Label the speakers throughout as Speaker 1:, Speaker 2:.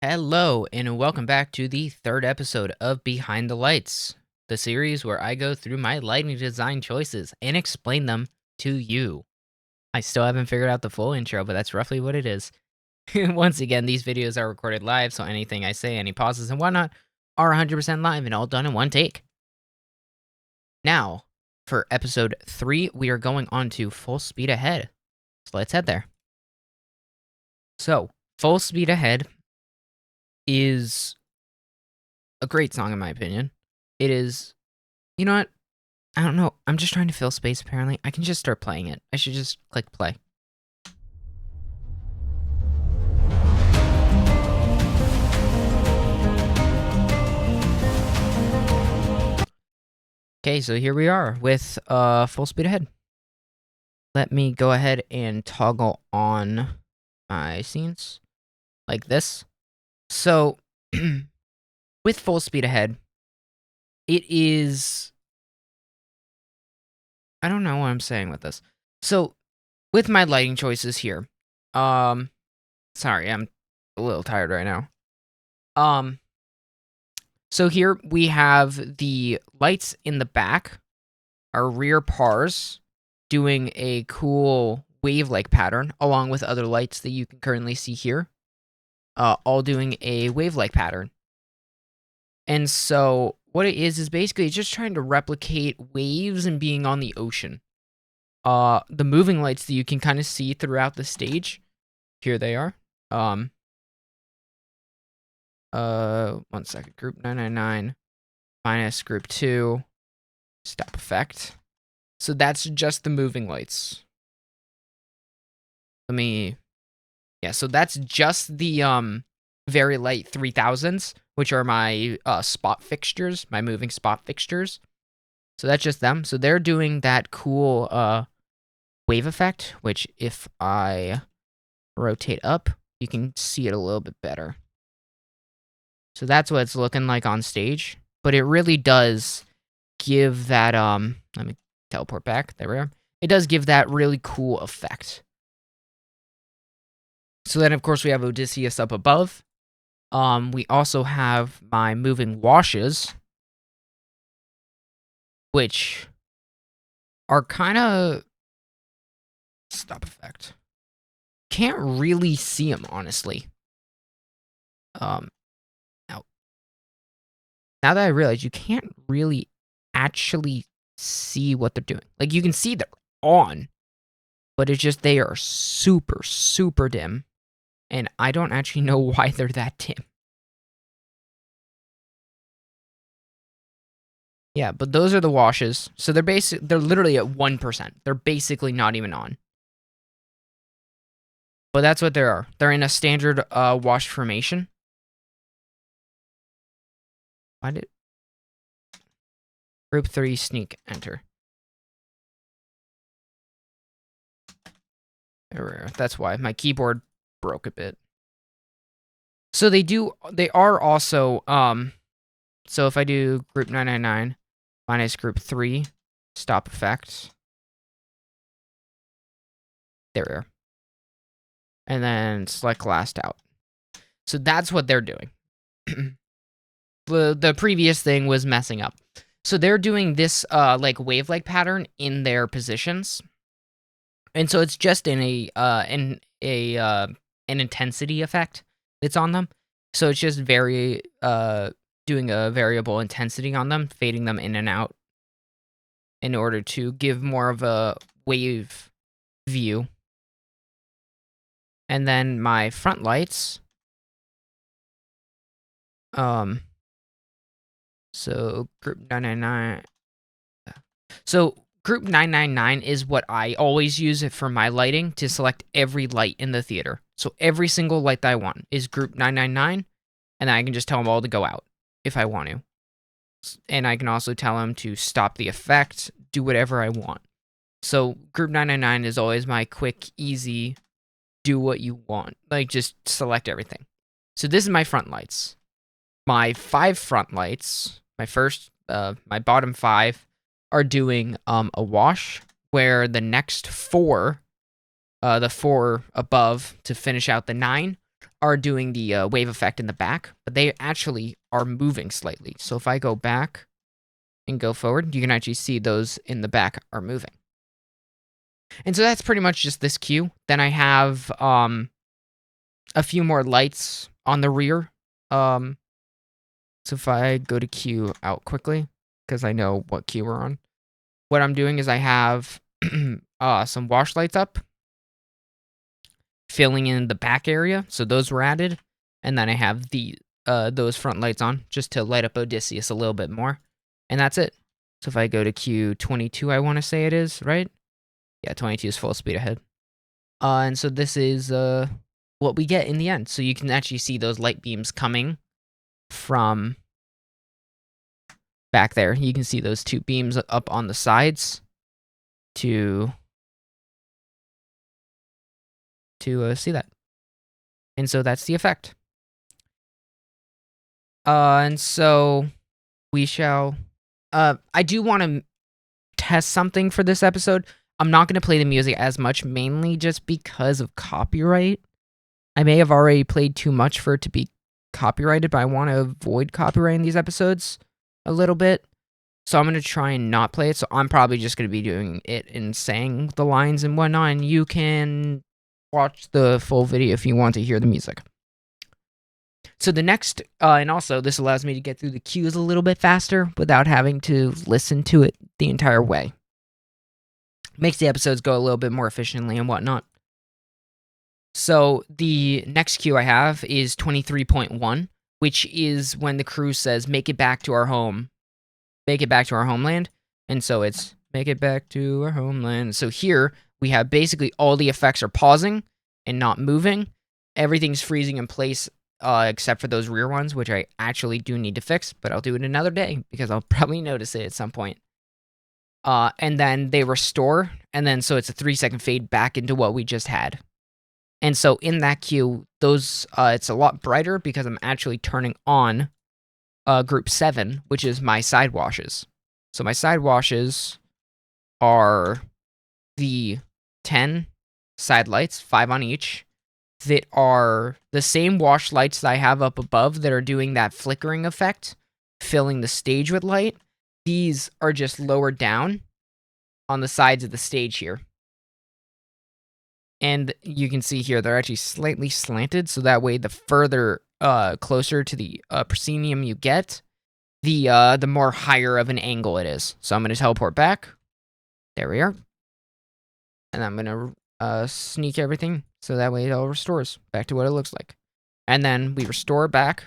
Speaker 1: Hello, and welcome back to the third episode of Behind the Lights, the series where I go through my lighting design choices and explain them to you. I still haven't figured out the full intro, but that's roughly what it is. Once again, these videos are recorded live, so anything I say, any pauses and whatnot, are 100% live and all done in one take. Now, for episode 3, we are going on to Full Speed Ahead. So let's head there. So, Full Speed Ahead is a great song in my opinion. It is, you know what? I don't know. I'm just trying to fill space apparently. I can just start playing it. I should just click play. Okay, so here we are with Full Speed Ahead. Let me go ahead and toggle on my scenes like this. So with Full Speed Ahead, it is, I don't know what I'm saying with this. So with my lighting choices here, sorry, I'm a little tired right now. So here we have the lights in the back, our rear pars doing a cool wave-like pattern, along with other lights that you can currently see here, all doing a wave-like pattern. And so what it is basically just trying to replicate waves and being on the ocean. The moving lights that you can kind of see throughout the stage, here they are. 1 second. Group 999 minus group 2 stop effect. So that's just the moving lights. So that's just the very light 3000s, which are my spot fixtures, my moving spot fixtures. So that's just them. So they're doing that cool wave effect, which if I rotate up, you can see it a little bit better. So that's what it's looking like on stage, but it really does give that, let me teleport back, there we are. It does give that really cool effect. So then, of course, we have Odysseus up above. We also have my moving washes, which are kind of stop effect. Can't really see them, honestly. Now that I realize you can't really actually see what they're doing. Like, you can see they're on, but it's just they are super, super dim. And I don't actually know why they're that dim. Yeah, but those are the washes. So they're literally at 1%. They're basically not even on. But that's what they are. They're in a standard wash formation. Why did group 3 sneak enter? That's why my keyboard broke a bit. So they are also so if I do group 999 minus group 3 stop effect, there we are. And then select last out. So that's what they're doing. The previous thing was messing up. So they're doing this like wave-like pattern in their positions. And so it's just in an intensity effect that's on them. So it's just doing a variable intensity on them, fading them in and out in order to give more of a wave view. And then my front lights, so group 999. So group 999 is what I always use it for my lighting to select every light in the theater. So every single light that I want is group 999, and then I can just tell them all to go out if I want to. And I can also tell them to stop the effect, do whatever I want. So group 999 is always my quick, easy, do what you want. Like, just select everything. So this is my front lights. My 5 front lights, my bottom 5, are doing a wash, where the next 4, the 4 above to finish out the 9, are doing the wave effect in the back, but they actually are moving slightly. So if I go back and go forward, you can actually see those in the back are moving. And so that's pretty much just this cue. Then I have a few more lights on the rear. So if I go to cue out quickly, because I know what cue we're on, what I'm doing is I have some wash lights up, filling in the back area. So those were added. And then I have those front lights on just to light up Odysseus a little bit more. And that's it. So if I go to cue 22, I want to say it is, right? Yeah, 22 is full speed ahead. And so this is what we get in the end. So you can actually see those light beams coming from back there. You can see those two beams up on the sides to see that. And so that's the effect. And so we shall... I do want to test something for this episode. I'm not going to play the music as much, mainly just because of copyright. I may have already played too much for it to be copyrighted, but I want to avoid copyrighting these episodes a little bit. So I'm going to try and not play it. So I'm probably just going to be doing it and saying the lines and whatnot. And you can watch the full video if you want to hear the music. So the next, and also this allows me to get through the cues a little bit faster without having to listen to it the entire way. Makes the episodes go a little bit more efficiently and whatnot. So the next cue I have is 23.1, which is when the crew says, make it back to our home. Make it back to our homeland. And so it's, make it back to our homeland. So here we have basically all the effects are pausing and not moving. Everything's freezing in place except for those rear ones, which I actually do need to fix, but I'll do it another day because I'll probably notice it at some point. And then they restore, and then so it's a 3-second fade back into what we just had. And so in that cue, those it's a lot brighter because I'm actually turning on group 7, which is my side washes. So my side washes are the 10 side lights, 5 on each, that are the same wash lights that I have up above that are doing that flickering effect, filling the stage with light. These are just lower down on the sides of the stage here. And you can see here, they're actually slightly slanted, so that way the further closer to the proscenium you get, the more higher of an angle it is. So I'm going to teleport back. There we are. And I'm going to sneak everything, so that way it all restores back to what it looks like. And then we restore back,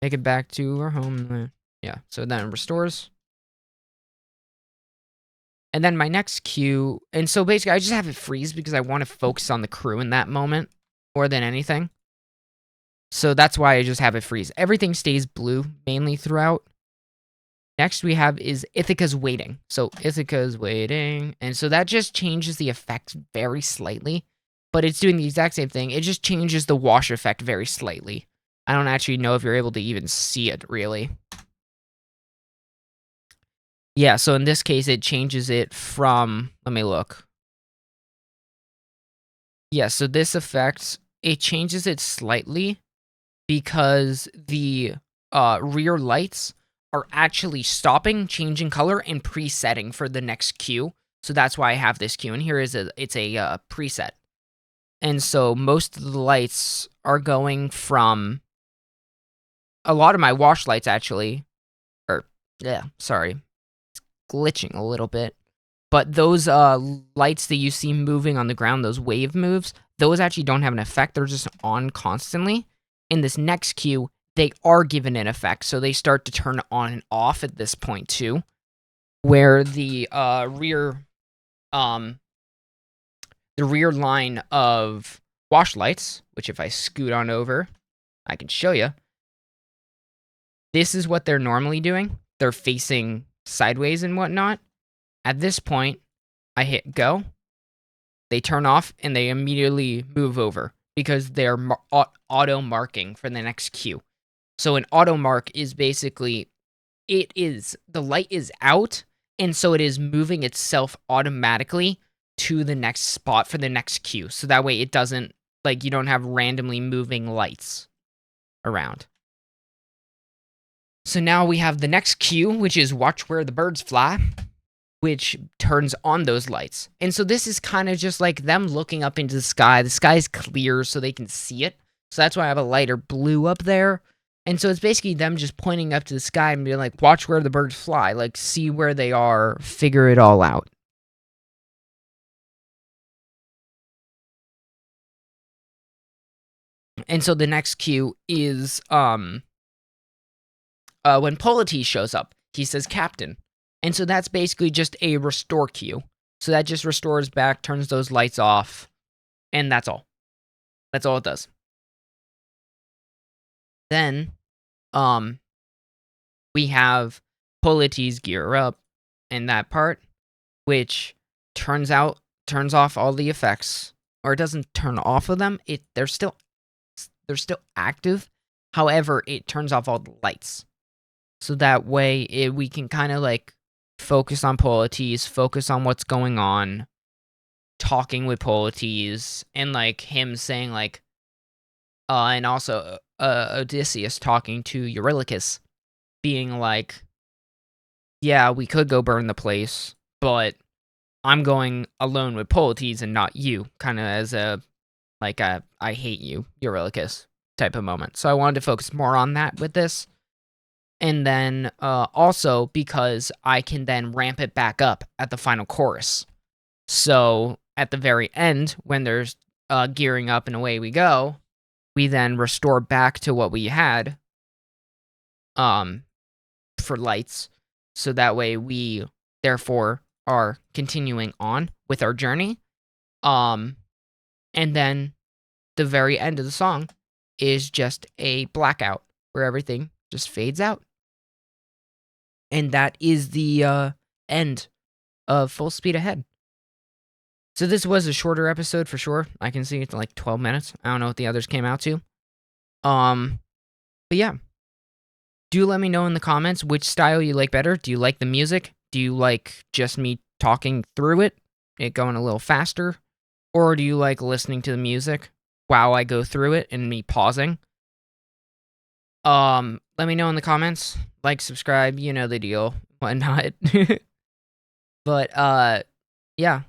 Speaker 1: make it back to our home. Yeah, so then it restores. And then my next cue, and so basically I just have it freeze because I want to focus on the crew in that moment more than anything. So that's why I just have it freeze. Everything stays blue mainly throughout. Next we have is Ithaca's Waiting. So Ithaca's Waiting, and so that just changes the effect very slightly, but it's doing the exact same thing. It just changes the wash effect very slightly. I don't actually know if you're able to even see it really. Yeah, so in this case, it changes it from, let me look. Yeah, so this effect, it changes it slightly because the rear lights are actually stopping, changing color, and presetting for the next cue. So that's why I have this cue. And here is it's a preset. And so most of the lights are going from, a lot of my wash lights actually, glitching a little bit, but those lights that you see moving on the ground, those wave moves, those actually don't have an effect. They're just on constantly. In this next cue, they are given an effect, so they start to turn on and off at this point too, where the rear line of wash lights, which if I scoot on over, I can show you. This is what they're normally doing. They're facing sideways and whatnot. At this point, I hit go. They turn off and they immediately move over because they're auto marking for the next cue. So an auto mark is basically, the light is out, and so it is moving itself automatically to the next spot for the next cue. So that way it doesn't Like, you don't have randomly moving lights around. So now we have the next cue, which is watch where the birds fly, which turns on those lights. And so this is kind of just like them looking up into the sky. The sky is clear so they can see it. So that's why I have a lighter blue up there. And so it's basically them just pointing up to the sky and being like, watch where the birds fly. Like, see where they are, figure it all out. And so the next cue is when Polites shows up. He says Captain. And so that's basically just a restore cue. So that just restores back, turns those lights off, and that's all. That's all it does. Then, we have Polites gear up in that part, which turns off all the effects, or it doesn't turn off of them. They're still active. However, it turns off all the lights. So that way we can kind of like focus on Polites, focus on what's going on, talking with Polites, and like him saying like, and also Odysseus talking to Eurylochus, being like, yeah, we could go burn the place, but I'm going alone with Polites and not you, kind of as a I hate you, Eurylochus type of moment. So I wanted to focus more on that with this. And then also because I can then ramp it back up at the final chorus. So at the very end, when there's gearing up and away we go, we then restore back to what we had for lights. So that way we therefore are continuing on with our journey. And then the very end of the song is just a blackout where everything just fades out. And that is the end of Full Speed Ahead. So this was a shorter episode for sure. I can see it's like 12 minutes. I don't know what the others came out to. But yeah. Do let me know in the comments which style you like better. Do you like the music? Do you like just me talking through it going a little faster? Or do you like listening to the music while I go through it and me pausing? Let me know in the comments. Like, subscribe, you know the deal, whatnot. But, yeah.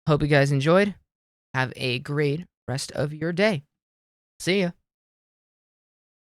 Speaker 1: Hope you guys enjoyed. Have a great rest of your day. See ya.